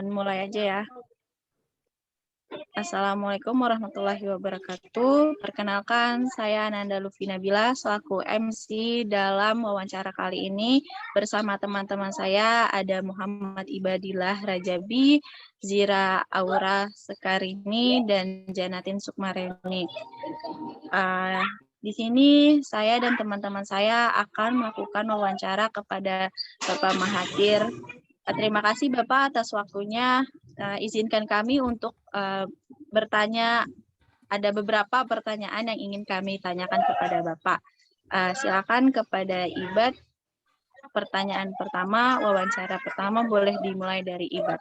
Mulai aja ya. Assalamualaikum warahmatullahi wabarakatuh. Perkenalkan, saya Nanda Lufi Nabila selaku MC dalam wawancara kali ini bersama teman-teman saya ada Muhammad Ibadillah Rajabi, Zira Aura Sekarini, dan Janatin Sukmareni. Di sini saya dan teman-teman saya akan melakukan wawancara kepada Bapak Mahathir. Terima kasih Bapak atas waktunya. Izinkan kami untuk bertanya. Ada beberapa pertanyaan yang ingin kami tanyakan kepada Bapak. Silakan kepada Ibad. Pertanyaan pertama, wawancara pertama boleh dimulai dari Ibad.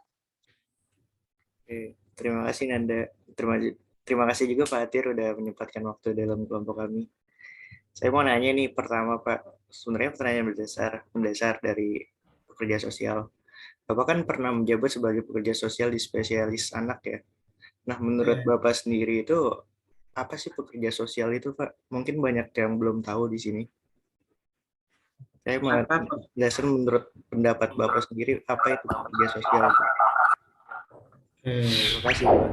Oke, terima kasih Nanda. Terima kasih juga Pak Atir udah menyempatkan waktu dalam kelompok kami. Saya mau nanya nih pertama Pak, sebenarnya pertanyaan mendasar dari pekerja sosial. Bapak kan pernah menjabat sebagai pekerja sosial di spesialis anak ya. Nah, menurut Bapak sendiri itu apa sih pekerja sosial itu Pak? Mungkin banyak yang belum tahu di sini. Saya mau jelasin menurut pendapat Bapak sendiri apa itu pekerja sosial. Terima kasih Pak.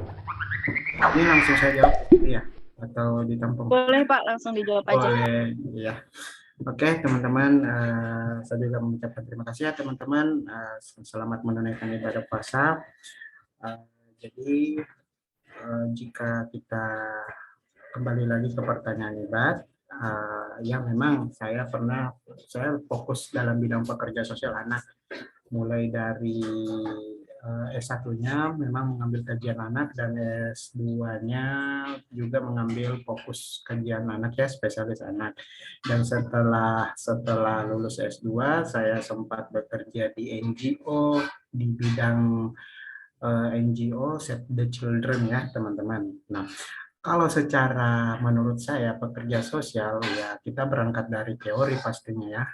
Ini langsung saya jawab ya atau ditampung? Boleh Pak, langsung dijawab aja. Boleh, ya. Oke teman-teman, saya juga mengucapkan terima kasih ya teman-teman. Selamat menunaikan ibadah puasa. Jadi jika kita kembali lagi ke pertanyaan Ibad, yang memang saya fokus dalam bidang pekerja sosial anak, mulai dari S1-nya memang mengambil kajian anak dan S2-nya juga mengambil fokus kajian anak ya, spesialis anak. Dan setelah lulus S2 saya sempat bekerja di NGO di bidang NGO Save the Children ya teman-teman. Nah, kalau secara menurut saya pekerja sosial ya kita berangkat dari teori pastinya ya.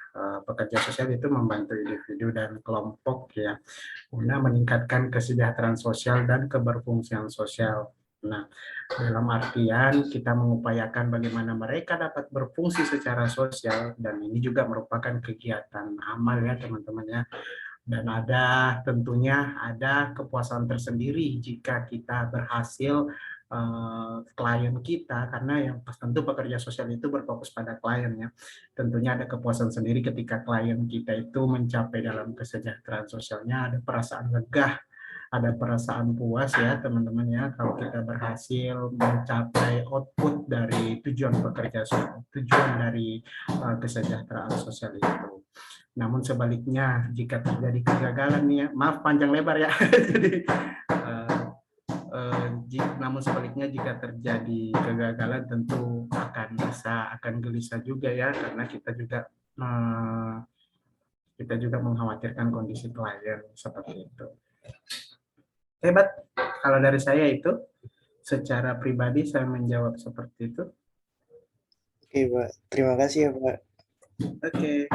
Pekerja sosial itu membantu individu dan kelompok ya guna meningkatkan kesejahteraan sosial dan keberfungsian sosial. Nah, dalam artian kita mengupayakan bagaimana mereka dapat berfungsi secara sosial dan ini juga merupakan kegiatan amal ya teman-teman ya. Dan tentunya ada kepuasan tersendiri jika kita berhasil klien kita, karena yang tentu pekerja sosial itu berfokus pada kliennya. Tentunya ada kepuasan sendiri ketika klien kita itu mencapai dalam kesejahteraan sosialnya, ada perasaan lega, ada perasaan puas ya teman-teman ya kalau kita berhasil mencapai output dari tujuan dari kesejahteraan sosial itu. Namun sebaliknya jika terjadi kegagalan nih ya, maaf panjang lebar ya. Jadi namun sebaliknya jika terjadi kegagalan tentu akan gelisah juga ya, karena kita juga mengkhawatirkan kondisi klien seperti itu. Hebat, kalau dari saya itu secara pribadi saya menjawab seperti itu. Oke Pak, terima kasih ya Pak. Oke.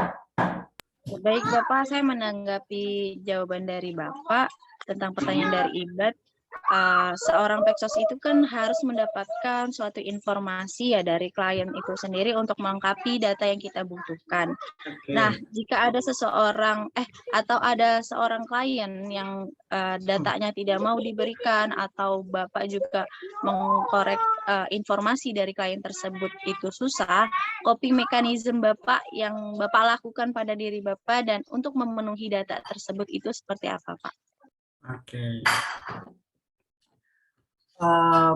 Baik Bapak, saya menanggapi jawaban dari Bapak tentang pertanyaan dari Ibad. Seorang peksos itu kan harus mendapatkan suatu informasi ya dari klien itu sendiri untuk melengkapi data yang kita butuhkan. Okay. Nah, jika ada seorang klien yang datanya tidak mau diberikan atau Bapak juga mengkorek informasi dari klien tersebut itu susah, coping mechanism Bapak yang Bapak lakukan pada diri Bapak dan untuk memenuhi data tersebut itu seperti apa Pak? Oke.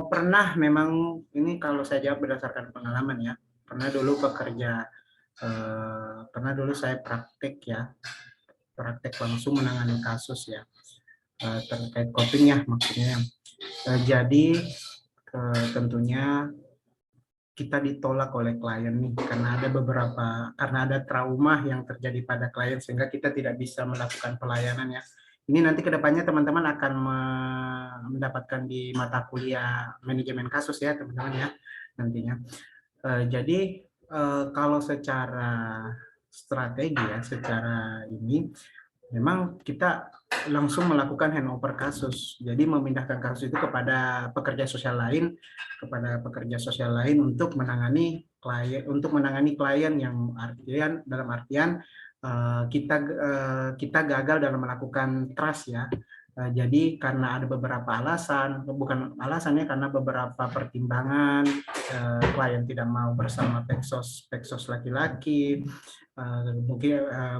Pernah memang ini kalau saya jawab berdasarkan pengalaman ya. Pernah dulu saya praktek langsung menangani kasus ya terkait coping ya maksudnya. Jadi tentunya kita ditolak oleh klien nih karena ada trauma yang terjadi pada klien sehingga kita tidak bisa melakukan pelayanan ya. Ini nanti kedepannya teman-teman akan mendapatkan di mata kuliah manajemen kasus ya teman-teman ya nantinya. Jadi kalau secara strategi ya, secara ini memang kita langsung melakukan handover kasus. Jadi memindahkan kasus itu kepada pekerja sosial lain, untuk menangani klien yang dalam artian kita gagal dalam melakukan trust ya, Jadi karena ada beberapa alasan, bukan alasannya karena beberapa pertimbangan, klien tidak mau bersama peksos laki-laki,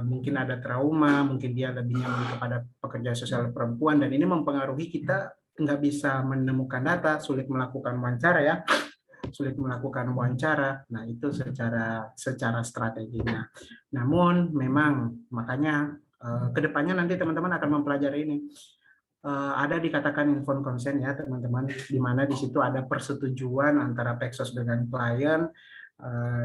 mungkin ada trauma, mungkin dia lebih nyaman kepada pekerja sosial perempuan, dan ini mempengaruhi kita nggak bisa menemukan data, sulit melakukan wawancara. Nah, itu secara strateginya. Namun memang makanya kedepannya nanti teman-teman akan mempelajari ini. Ada dikatakan informed consent ya teman-teman, di mana di situ ada persetujuan antara peksos dengan klien,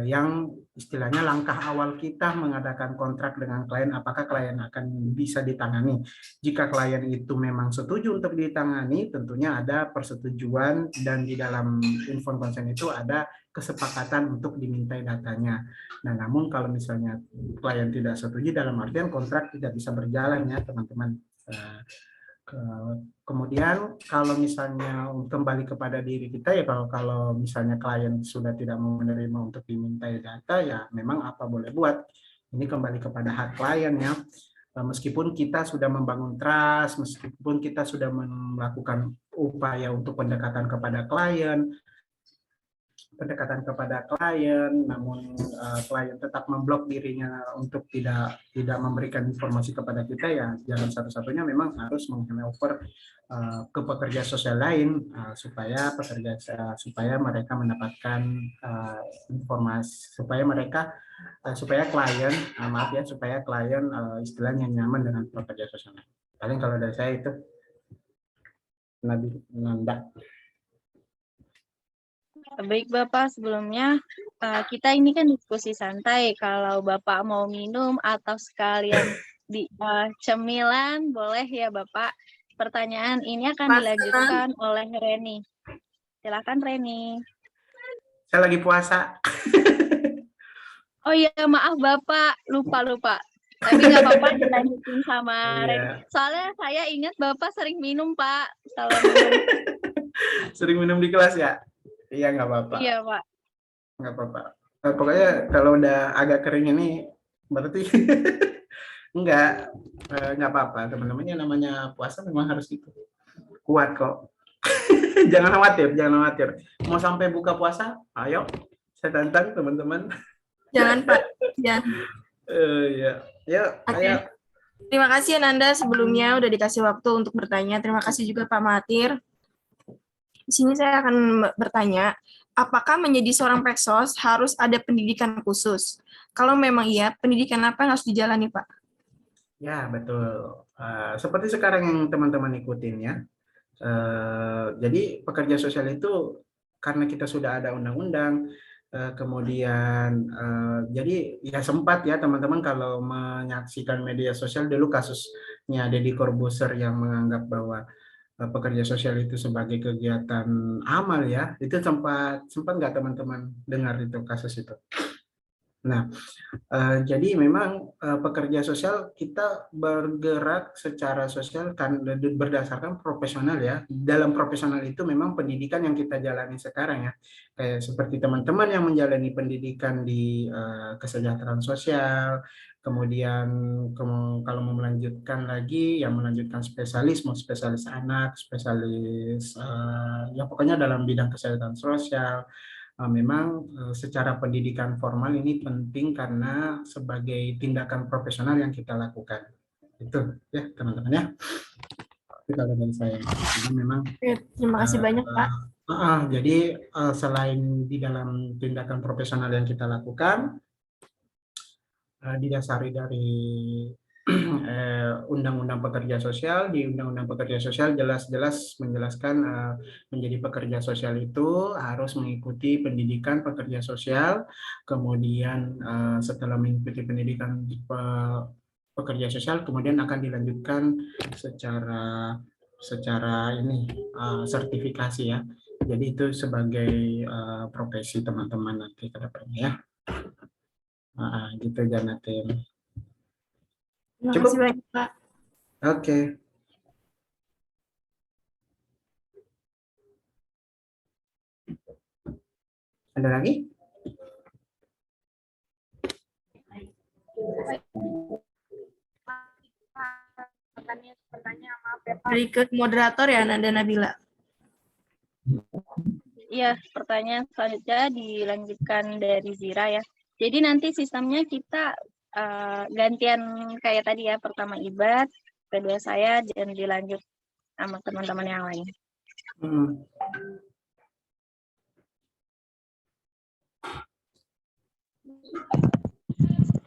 yang istilahnya langkah awal kita mengadakan kontrak dengan klien, apakah klien akan bisa ditangani. Jika klien itu memang setuju untuk ditangani, tentunya ada persetujuan, dan di dalam informed consent itu ada kesepakatan untuk dimintai datanya. Nah, namun kalau misalnya klien tidak setuju, dalam artian kontrak tidak bisa berjalan ya teman-teman. Kemudian kalau misalnya kembali kepada diri kita ya, kalau misalnya klien sudah tidak mau menerima untuk dimintai data, ya memang apa boleh buat. Ini kembali kepada hak klien ya. Meskipun kita sudah membangun trust, meskipun kita sudah melakukan upaya untuk pendekatan kepada klien, namun klien tetap memblok dirinya untuk tidak memberikan informasi kepada kita, ya jalan satu-satunya memang harus menghandover ke pekerja sosial lain, supaya mereka mendapatkan informasi, supaya klien istilahnya nyaman dengan pekerja sosial lain. Paling kalau dari saya itu, Nanda. Baik Bapak, sebelumnya kita ini kan diskusi santai. Kalau Bapak mau minum atau sekalian cemilan, boleh ya Bapak. Pertanyaan ini akan dilanjutkan oleh Reni. Silakan Reni. Saya lagi puasa. Oh iya, maaf Bapak, lupa. Tapi nggak apa-apa, dilanjutin sama Reni. Soalnya saya ingat Bapak sering minum Pak. Kalau minum. Sering minum di kelas ya? Iya, nggak apa-apa. Iya Pak. Nggak apa-apa. Pokoknya kalau udah agak kering ini, berarti nggak apa-apa. Teman-teman, yang namanya puasa memang harus gitu. Kuat kok. Jangan khawatir. Mau sampai buka puasa, ayo. Saya tantang teman-teman. Jangan Pak. Jangan. Ya, Oke. Terima kasih Nanda sebelumnya udah dikasih waktu untuk bertanya. Terima kasih juga Pak Mahathir. Di sini saya akan bertanya, apakah menjadi seorang peksos harus ada pendidikan khusus? Kalau memang iya, pendidikan apa yang harus dijalani, Pak? Ya, betul. Seperti sekarang yang teman-teman ikutin ya. Jadi pekerja sosial itu karena kita sudah ada undang-undang, kemudian jadi ya sempat ya teman-teman kalau menyaksikan media sosial dulu kasusnya Deddy Corbuzier yang menganggap bahwa pekerja sosial itu sebagai kegiatan amal ya, itu sempat nggak teman-teman dengar itu kasus itu. Nah, jadi memang pekerja sosial kita bergerak secara sosial kan berdasarkan profesional ya. Dalam profesional itu memang pendidikan yang kita jalani sekarang ya, kayak seperti teman-teman yang menjalani pendidikan di kesejahteraan sosial. Kemudian kalau mau melanjutkan lagi, yang melanjutkan spesialis, mau spesialis anak, spesialis ya pokoknya dalam bidang kesehatan sosial. Memang secara pendidikan formal ini penting karena sebagai tindakan profesional yang kita lakukan. Itu ya teman-teman ya. Itu kalau dari saya. Jadi memang. Terima kasih banyak Pak. Jadi selain di dalam tindakan profesional yang kita lakukan, didasari dari Undang-Undang Pekerja Sosial. Di Undang-Undang Pekerja Sosial jelas-jelas menjelaskan menjadi pekerja sosial itu harus mengikuti pendidikan pekerja sosial, kemudian setelah mengikuti pendidikan pekerja sosial, kemudian akan dilanjutkan secara ini sertifikasi ya. Jadi itu sebagai profesi teman-teman nanti ke depannya ya. Gitu Janatin. Terima kasih banyak Pak. Oke. Ada lagi? Pertanyaan maaf ya Pak. Berikut moderator ya, Nanda Nabila. Iya, pertanyaan selanjutnya dilanjutkan dari Zira ya. Jadi nanti sistemnya kita gantian kayak tadi ya, pertama Ibad, kedua saya, dan dilanjut sama teman-teman yang lain.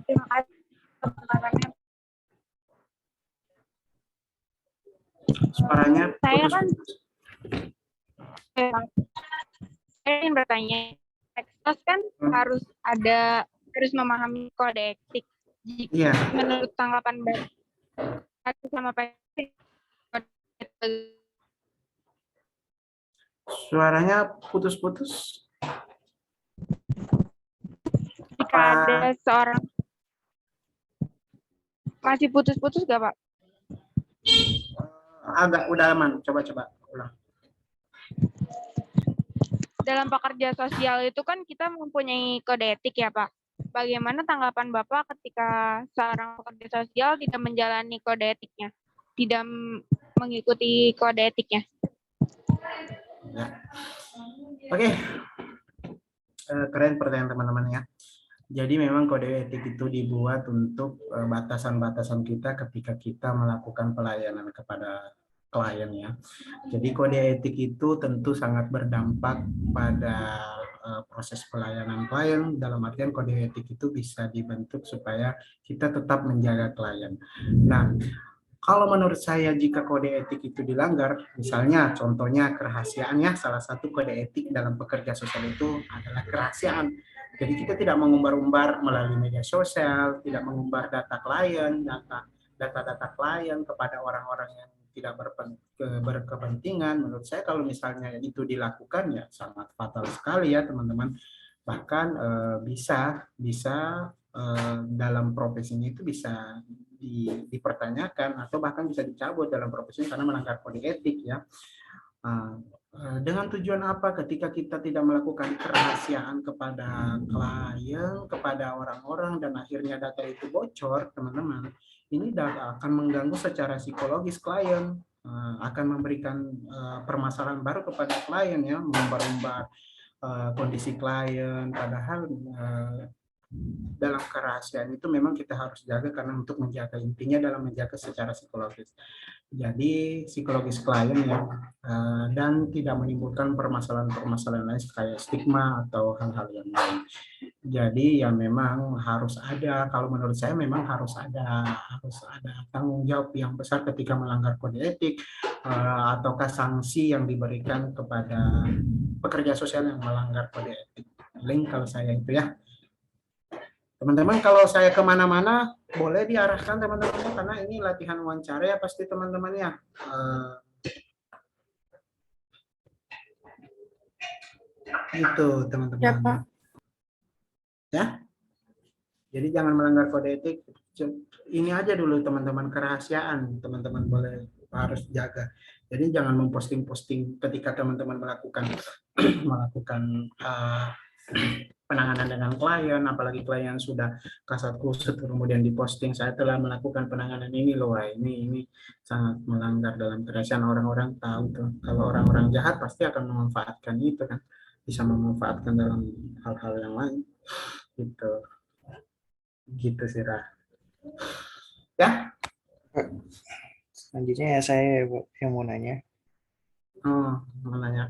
Terima kasih. Suaranya Saya putus. kan saya ingin bertanya, eksos kan harus memahami kode etik. Iya. Menurut tanggapan Bapak sama Pak, Suaranya putus-putus. jika ada seorang masih putus-putus gak Pak? Agak udah aman. Coba ulang. Dalam pekerja sosial itu kan kita mempunyai kode etik ya Pak. Bagaimana tanggapan Bapak ketika seorang pekerja sosial tidak menjalani kode etiknya, tidak mengikuti kode etiknya? Ya. Oke. Keren pertanyaan teman-teman ya. Jadi memang kode etik itu dibuat untuk batasan-batasan kita ketika kita melakukan pelayanan kepada klien ya. Jadi kode etik itu tentu sangat berdampak pada proses pelayanan klien, dalam artian kode etik itu bisa dibentuk supaya kita tetap menjaga klien. Nah, kalau menurut saya jika kode etik itu dilanggar, misalnya contohnya kerahasiaan ya, salah satu kode etik dalam pekerja sosial itu adalah kerahasiaan. Jadi kita tidak mengumbar-umbar melalui media sosial, tidak mengumbar data klien, data klien kepada orang-orang yang tidak berkepentingan. Menurut saya kalau misalnya itu dilakukan ya sangat fatal sekali ya teman-teman. Bahkan bisa dalam profesinya itu bisa dipertanyakan atau bahkan bisa dicabut dalam profesinya karena melanggar kode etik ya. Dengan tujuan apa ketika kita tidak melakukan kerahasiaan kepada klien, kepada orang-orang dan akhirnya data itu bocor, teman-teman, ini akan mengganggu secara psikologis klien, akan memberikan permasalahan baru kepada klien ya, mengumbar-umbar kondisi klien, padahal dalam kerahasiaan itu memang kita harus jaga karena untuk menjaga, intinya dalam menjaga secara psikologis. Jadi psikologis klien ya, dan tidak menimbulkan permasalahan-permasalahan lain kayak stigma atau hal-hal yang lain. Jadi ya memang harus ada, kalau menurut saya memang harus ada tanggung jawab yang besar ketika melanggar kode etik, ataukah sanksi yang diberikan kepada pekerja sosial yang melanggar kode etik. Link kalau saya itu ya. Teman-teman, kalau saya kemana-mana, boleh diarahkan teman-teman, karena ini latihan wawancara ya pasti teman-teman ya. Itu teman-teman. Ya, Pak. Ya. Jadi jangan melanggar kode etik. Ini aja dulu teman-teman, kerahasiaan teman-teman boleh harus jaga. Jadi jangan memposting-posting ketika teman-teman melakukan penanganan dengan klien, apalagi klien sudah kasat kusut kemudian diposting saya telah melakukan penanganan ini loh. Ini sangat melanggar dalam kerahasiaan. Orang-orang tahu tuh, kalau orang-orang jahat pasti akan memanfaatkan itu kan, bisa memanfaatkan dalam hal-hal yang lain gitu sih Rah. Ya, selanjutnya ya saya yang mau nanya. Mau nanya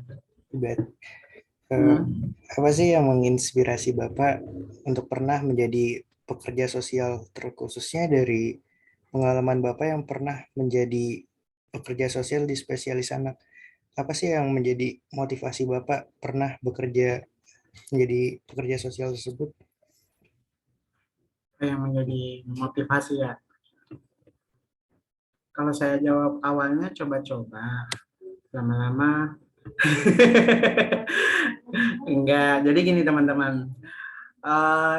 apa sih yang menginspirasi Bapak untuk pernah menjadi pekerja sosial, terkhususnya dari pengalaman Bapak yang pernah menjadi pekerja sosial di spesialis anak? Apa sih yang menjadi motivasi Bapak pernah bekerja menjadi pekerja sosial tersebut? Yang menjadi motivasi ya? Kalau saya jawab awalnya coba-coba, lama-lama enggak. Jadi gini teman-teman,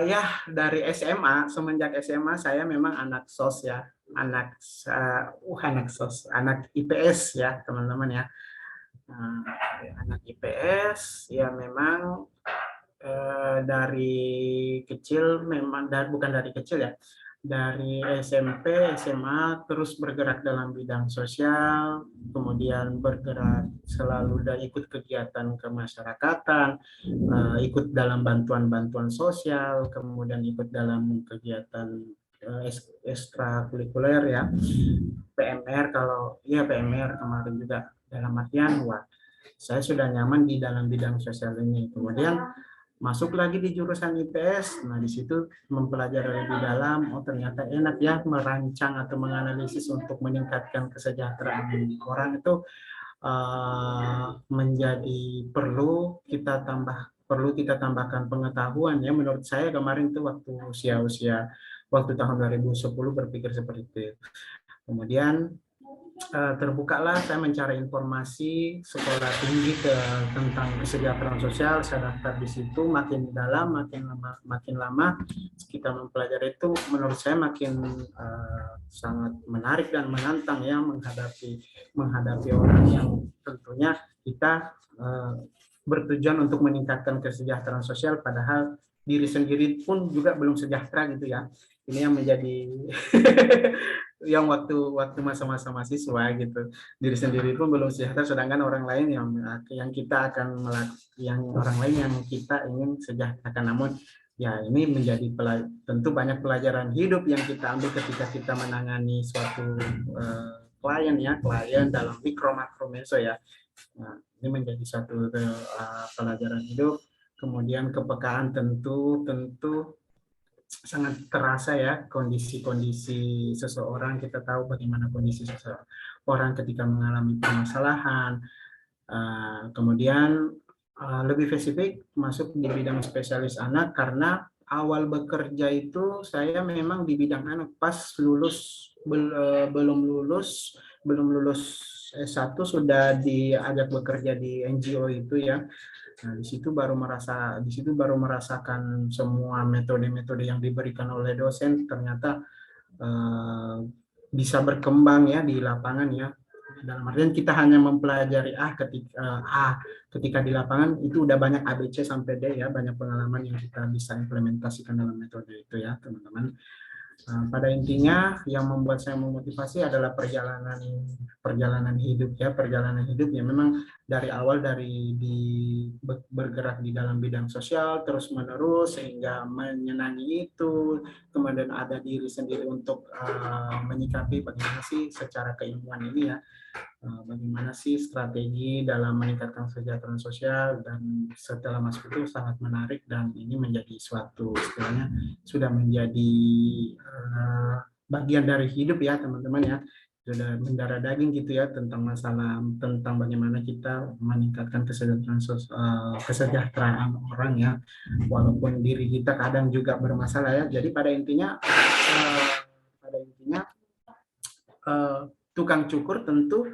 ya dari SMA, semenjak SMA saya memang anak sos ya, anak sos, anak IPS ya teman-teman ya. Anak IPS ya memang dari kecil memang, bukan dari kecil ya, dari SMP, SMA, terus bergerak dalam bidang sosial, kemudian bergerak selalu ikut kegiatan kemasyarakatan, ikut dalam bantuan-bantuan sosial, kemudian ikut dalam kegiatan ekstrakurikuler ya, PMR kalau ya PMR kemarin juga, dalam artian wah saya sudah nyaman di dalam bidang sosial ini. Kemudian masuk lagi di jurusan IPS, nah di situ mempelajari lebih dalam, oh ternyata enak ya merancang atau menganalisis untuk meningkatkan kesejahteraan orang itu menjadi perlu kita tambahkan pengetahuan ya. Menurut saya kemarin tuh waktu usia waktu tahun 2010 berpikir seperti itu. Kemudian terbukalah saya mencari informasi sekolah tinggi tentang kesejahteraan sosial. Saya daftar di situ, makin dalam makin lama kita mempelajari itu, menurut saya makin sangat menarik dan menantang ya, menghadapi orang yang tentunya kita bertujuan untuk meningkatkan kesejahteraan sosial, padahal diri sendiri pun juga belum sejahtera gitu ya. Ini yang menjadi yang waktu masa-masa mahasiswa gitu, diri sendiri pun belum sejahtera, sedangkan orang lain yang kita akan yang orang lain yang kita ingin sejahterakan. Namun ya ini menjadi tentu banyak pelajaran hidup yang kita ambil ketika kita menangani suatu klien dalam mikro makro meso ya. Nah, ini menjadi satu pelajaran hidup. Kemudian kepekaan tentu sangat terasa ya, kondisi seseorang. Kita tahu bagaimana kondisi seseorang ketika mengalami permasalahan. Kemudian lebih spesifik masuk di bidang spesialis anak, karena awal bekerja itu saya memang di bidang anak pas belum lulus S1 sudah diajak bekerja di NGO itu ya. Nah, di situ baru merasakan semua metode-metode yang diberikan oleh dosen ternyata bisa berkembang ya di lapangan ya. Dalam artian kita hanya mempelajari ketika di lapangan itu udah banyak ABC sampai D ya, banyak pengalaman yang kita bisa implementasikan dalam metode itu ya teman-teman. Pada intinya yang membuat saya memotivasi adalah perjalanan hidup yang memang dari awal bergerak di dalam bidang sosial terus menerus sehingga menyenangi itu, kemudian ada diri sendiri untuk menyikapi bagaimana sih secara keilmuan ini ya, bagaimana sih strategi dalam meningkatkan kesejahteraan sosial, dan setelah masuk itu sangat menarik dan ini menjadi suatu istilahnya sudah menjadi bagian dari hidup ya teman-teman ya, sudah mendarah daging gitu ya tentang bagaimana kita meningkatkan kesejahteraan orang ya, walaupun diri kita kadang juga bermasalah ya. Jadi pada intinya tukang cukur tentu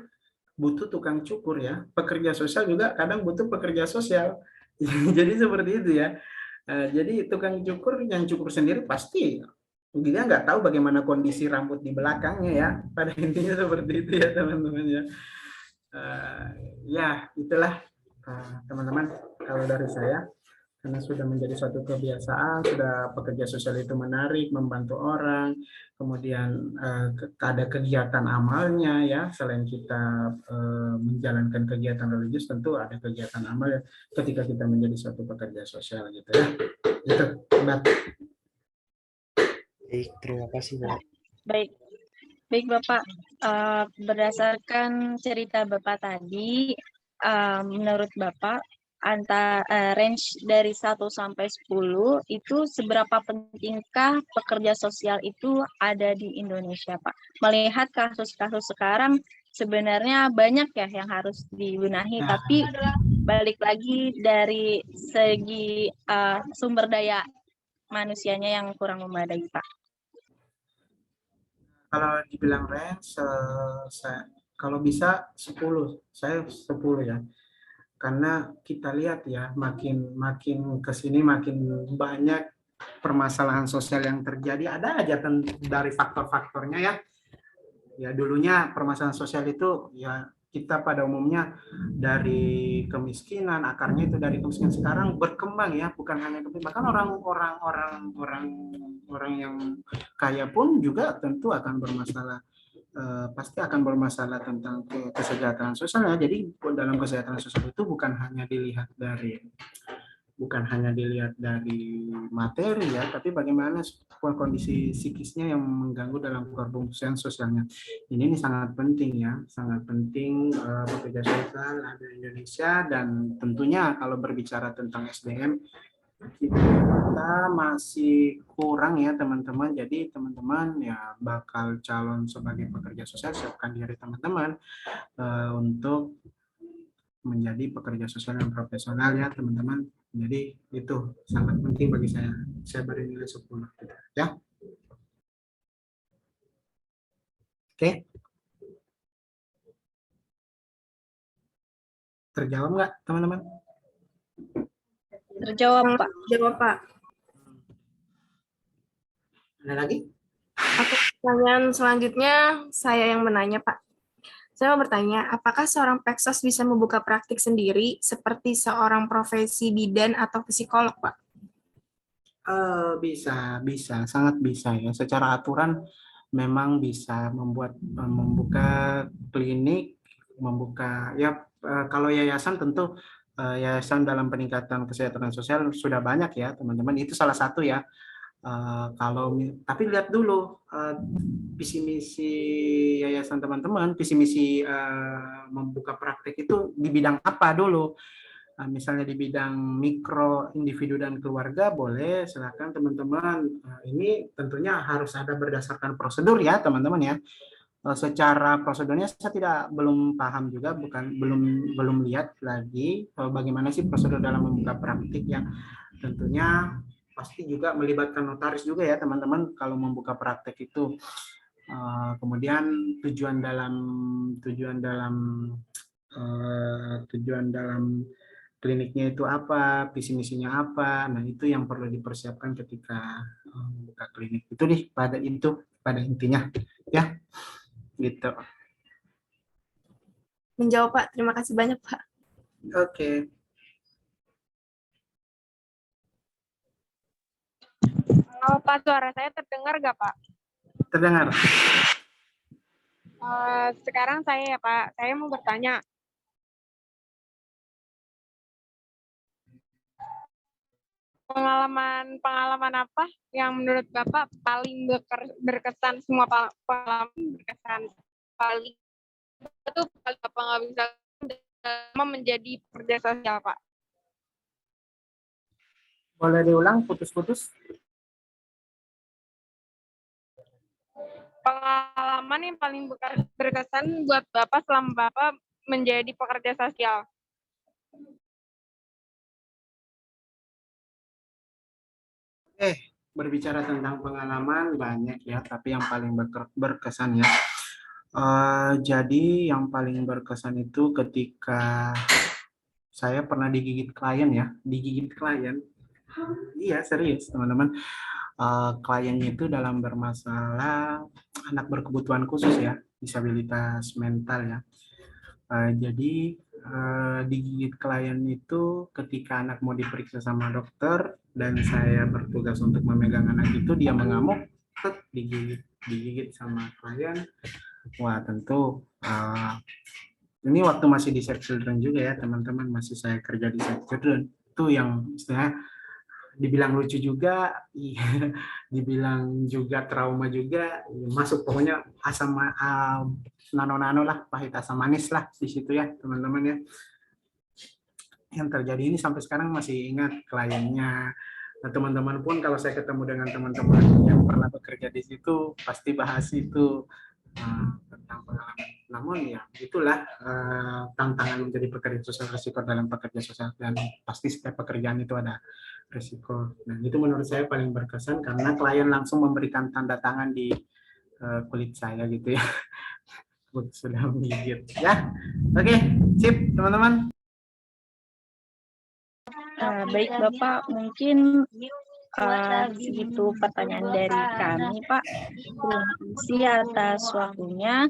butuh tukang cukur ya, pekerja sosial juga kadang butuh pekerja sosial. Jadi seperti itu ya. Jadi tukang cukur yang cukur sendiri pasti dia nggak tahu bagaimana kondisi rambut di belakangnya ya. Pada intinya seperti itu ya teman-teman ya. Ya itulah teman-teman kalau dari saya, karena sudah menjadi suatu kebiasaan, sudah pekerja sosial itu menarik, membantu orang, kemudian ada kegiatan amalnya ya, selain kita menjalankan kegiatan religius, tentu ada kegiatan amal ya ketika kita menjadi suatu pekerja sosial gitu ya. Itu, Mbak. Baik, terima kasih Mbak. Baik Bapak, berdasarkan cerita Bapak tadi, menurut Bapak range dari 1 sampai 10 itu seberapa pentingkah pekerja sosial itu ada di Indonesia, Pak? Melihat kasus-kasus sekarang sebenarnya banyak ya yang harus dibenahi, tapi balik lagi dari segi sumber daya manusianya yang kurang memadai, Pak. Kalau dibilang range, kalau bisa 10, saya 10 ya. Karena kita lihat ya makin kesini makin banyak permasalahan sosial yang terjadi, ada aja dari faktor-faktornya ya. Ya dulunya permasalahan sosial itu ya kita pada umumnya dari kemiskinan, akarnya itu dari kemiskinan, sekarang berkembang ya, bukan hanya bahkan orang yang kaya pun juga tentu akan bermasalah, pasti akan bermasalah tentang kesejahteraan sosial ya. Jadi dalam kesejahteraan sosial itu bukan hanya dilihat dari materi ya, tapi bagaimana kondisi psikisnya yang mengganggu dalam keberfungsian sosialnya. Ini sangat penting ya, sangat penting pekerja sosial ada di Indonesia. Dan tentunya kalau berbicara tentang SDM, kita masih kurang ya teman-teman. Jadi teman-teman ya bakal calon sebagai pekerja sosial, siapkan diri teman-teman untuk menjadi pekerja sosial yang profesional ya teman-teman. Jadi itu sangat penting bagi saya. Saya beri nilai 10 ya. Oke. Terjawab nggak teman-teman? Terjawab, Pak. Jawab, Pak. Ada lagi? Oke, pertanyaan selanjutnya saya yang menanya, Pak. Saya mau bertanya, apakah seorang peksos bisa membuka praktik sendiri seperti seorang profesi bidan atau psikolog, Pak? Bisa, sangat bisa ya. Secara aturan memang bisa membuka klinik, membuka ya kalau yayasan tentu yayasan dalam peningkatan kesejahteraan sosial sudah banyak ya teman-teman. Itu salah satu ya. Tapi lihat dulu visi misi yayasan teman-teman, visi misi membuka praktek itu di bidang apa dulu. Misalnya di bidang mikro, individu dan keluarga, boleh silakan teman-teman. Ini tentunya harus ada berdasarkan prosedur ya teman-teman ya. Secara prosedurnya saya belum paham juga, belum lihat lagi bagaimana sih prosedur dalam membuka praktik yang tentunya pasti juga melibatkan notaris juga ya teman-teman kalau membuka praktek itu. Kemudian tujuan dalam kliniknya itu apa, visi misinya apa. Nah, itu yang perlu dipersiapkan ketika membuka klinik. Itu pada intinya ya. Gitu. Menjawab, Pak. Terima kasih banyak, Pak. Oke. Pak, suara saya terdengar nggak, Pak? Terdengar. Sekarang saya ya, Pak. Saya mau bertanya. Pengalaman apa yang menurut Bapak paling berkesan, semua pengalaman berkesan paling itu Bapak nggak bisa dalam menjadi pekerja sosial, Pak? Boleh diulang, putus-putus? Pengalaman yang paling berkesan buat Bapak selama Bapak menjadi pekerja sosial. Berbicara tentang pengalaman banyak ya, tapi yang paling berkesan ya. Jadi yang paling berkesan itu ketika saya pernah digigit klien ya, Iya serius teman-teman. Kliennya itu dalam bermasalah anak berkebutuhan khusus ya, disabilitas mental ya. Jadi digigit klien itu ketika anak mau diperiksa sama dokter dan saya bertugas untuk memegang anak itu, dia mengamuk, digigit sama klien. Wah tentu ini waktu masih di Save Children juga ya teman-teman, masih saya kerja di Save Children. Itu yang istilahnya dibilang lucu juga, dibilang juga trauma juga, masuk pokoknya asam nano lah, pahit asam manis lah di situ ya teman-teman ya. Yang terjadi ini sampai sekarang masih ingat kliennya. Nah, teman-teman pun kalau saya ketemu dengan teman-teman yang pernah bekerja di situ pasti bahas itu tentang pengalaman. Namun ya itulah tantangan menjadi pekerja sosial, risiko dalam pekerja sosial, dan pasti setiap pekerjaan itu ada risiko. Nah itu menurut saya paling berkesan karena klien langsung memberikan tanda tangan di kulit saya gitu ya. Sudah menggigit ya. Oke, sip teman-teman. Baik Bapak, mungkin Segitu pertanyaan dari kami, Pak. Terima kasih atas waktunya.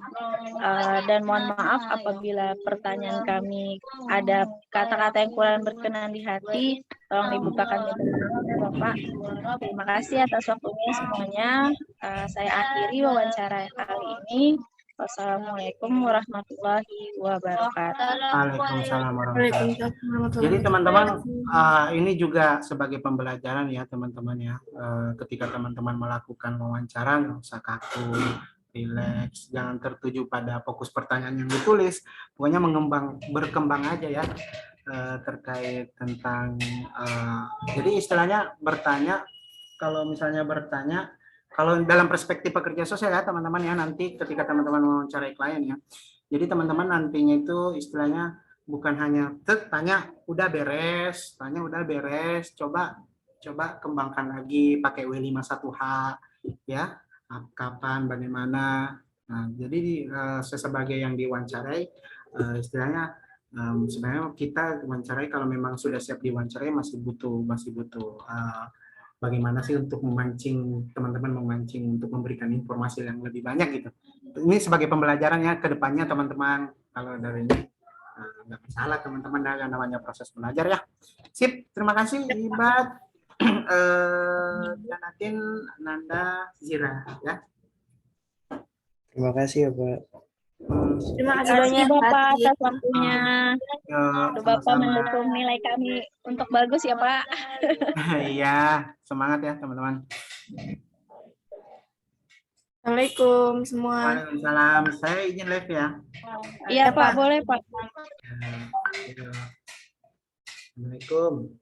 Dan mohon maaf apabila pertanyaan kami ada kata-kata yang kurang berkenan di hati. Tolong dibukakan pintu maaf, Bapak. Terima kasih atas waktunya semuanya. Saya akhiri wawancara kali ini. Wassalamualaikum warahmatullahi wabarakatuh. Waalaikumsalam warahmatullahi wabarakatuh. Waalaikumsalam. Jadi teman-teman, ini juga sebagai pembelajaran ya teman-teman ya. Ketika teman-teman melakukan wawancara, nggak usah kaku, rileks, jangan tertuju pada fokus pertanyaan yang ditulis. Pokoknya berkembang aja ya terkait tentang. Jadi istilahnya bertanya, kalau misalnya bertanya, kalau dalam perspektif pekerja sosial ya teman-teman ya, nanti ketika teman-teman mewawancarai klien ya. Jadi teman-teman nantinya itu istilahnya bukan hanya tanya udah beres, coba kembangkan lagi pakai W51H ya, kapan, bagaimana. Nah, jadi sebagai yang diwawancarai istilahnya sebenarnya kita wawancarai kalau memang sudah siap diwawancarai masih butuh bagaimana sih untuk memancing teman-teman untuk memberikan informasi yang lebih banyak gitu. Ini sebagai pembelajaran ya ke depannya teman-teman. Kalau dari ini nggak masalah teman-teman, yang namanya proses belajar ya. Sip, terima kasih Ibat, Janatin, Nanda, Zira ya. Terima kasih ya Pak. Terima kasih Terima banyak kasih Bapak Hati. atas waktunya. Bapak Sama-sama. mendukung nilai kami untuk bagus ya Pak. Iya, semangat ya teman-teman. Assalamualaikum semua. Waalaikumsalam. Saya izin live ya. Iya Pak, boleh Pak. Assalamualaikum.